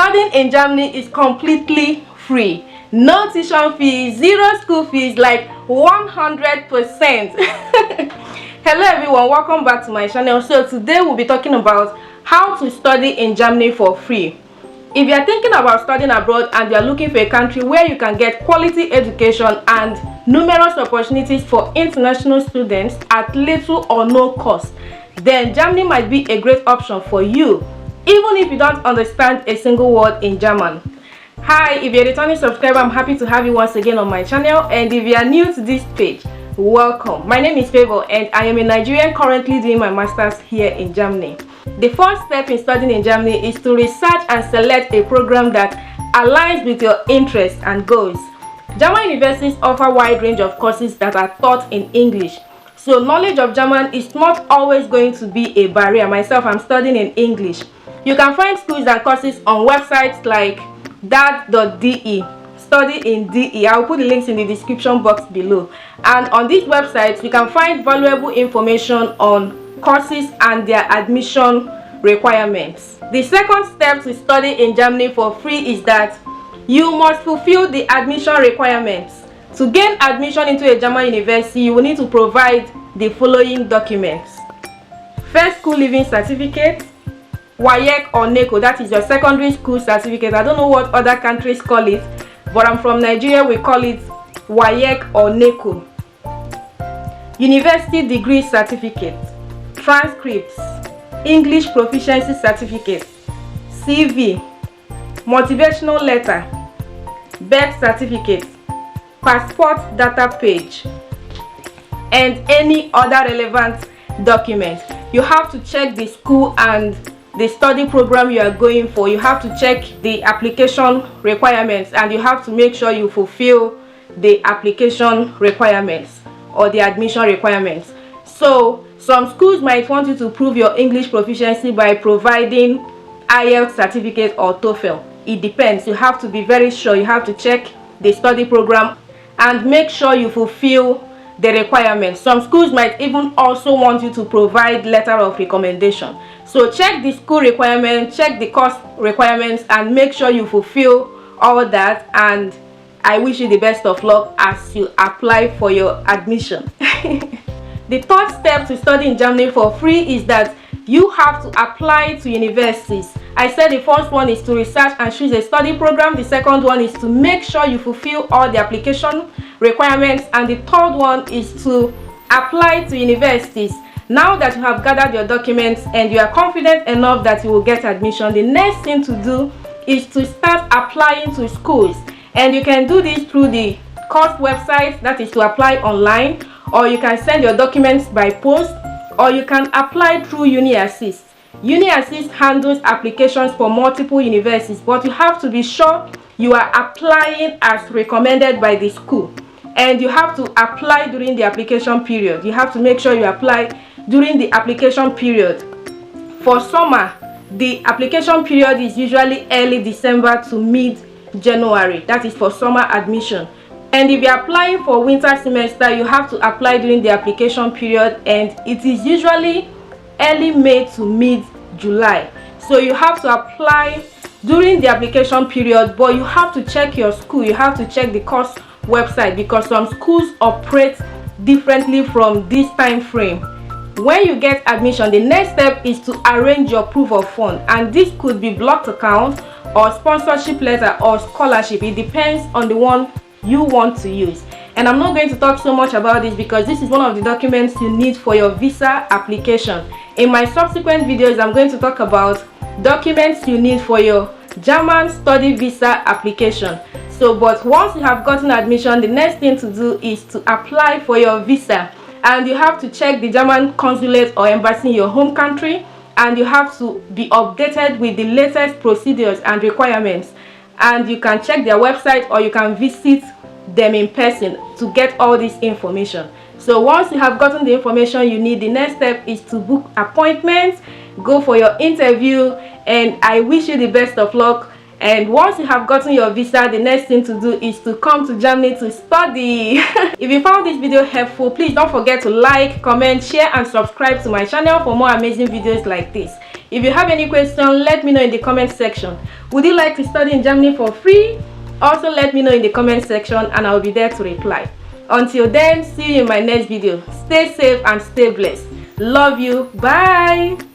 Studying in Germany is completely free. No tuition fees, zero school fees, like 100%. Hello everyone, welcome back to my channel. So today we'll be talking about how to study in Germany for free. If you are thinking about studying abroad and you are looking for a country where you can get quality education and numerous opportunities for international students at little or no cost, then Germany might be a great option for you, even if you don't understand a single word in German. Hi, if you're a returning subscriber, I'm happy to have you once again on my channel, and if you are new to this page, welcome. My name is Favour and I am a Nigerian currently doing my masters here in Germany. The first step in studying in Germany is to research and select a program that aligns with your interests and goals. German universities offer a wide range of courses that are taught in English, so knowledge of German is not always going to be a barrier. Myself, I'm studying in English. You can find schools and courses on websites like dat.de, study in DE. I'll put the links in the description box below. And on these websites, you can find valuable information on courses and their admission requirements. The second step to study in Germany for free is that you must fulfill the admission requirements. To gain admission into a German university, you will need to provide the following documents: first school leaving certificate, WAEC or NECO, that is your secondary school certificate. I don't know what other countries call it, but I'm from Nigeria, we call it WAEC or NECO. University degree certificate, transcripts, English proficiency certificate, CV, motivational letter, birth certificate, passport data page, and any other relevant document. You have to check the school and the study program you are going for. You have to check the application requirements, and you have to make sure you fulfill the application requirements or the admission requirements. So some schools might want you to prove your English proficiency by providing IELTS certificate or TOEFL. It depends. You have to be very sure. You have to check the study program and make sure you fulfill the requirements. Some schools might even also want you to provide letter of recommendation. So check the school requirements, check the course requirements, and make sure you fulfill all that. And I wish you the best of luck as you apply for your admission. The third step to study in Germany for free is that you have to apply to universities. I said the first one is to research and choose a study program. The second one is to make sure you fulfill all the application requirements, and the third one is to apply to universities. Now that you have gathered your documents and you are confident enough that you will get admission, the next thing to do is to start applying to schools. And you can do this through the course website, that is to apply online, or you can send your documents by post, or you can apply through UniAssist. UniAssist handles applications for multiple universities, but you have to be sure you are applying as recommended by the school, and you have to apply during the application period. You have to make sure you apply during the application period. For summer, the application period is usually early December to mid-January. That is for summer admission. And if you're applying for winter semester, you have to apply during the application period, and it is usually early May to mid-July. So you have to apply during the application period, but you have to check your school. You have to check the course website, because some schools operate differently from this time frame. When you get admission, the next step is to arrange your proof of fund, and this could be blocked account or sponsorship letter or scholarship. It depends on the one you want to use. And I'm not going to talk so much about this because this is one of the documents you need for your visa application. In my subsequent videos, I'm going to talk about documents you need for your German study visa application. So but once you have gotten admission, the next thing to do is to apply for your visa, and you have to check the German consulate or embassy in your home country, and you have to be updated with the latest procedures and requirements. And you can check their website, or you can visit them in person to get all this information. So once you have gotten the information you need, the next step is to book appointments, go for your interview, and I wish you the best of luck. And once you have gotten your visa, the next thing to do is to come to Germany to study. If you found this video helpful, please don't forget to like, comment, share and subscribe to my channel for more amazing videos like this. If you have any question, let me know in the comment section. Would you like to study in Germany for free? Also let me know in the comment section and I'll be there to reply. Until then, see you in my next video. Stay safe and stay blessed. Love you. Bye.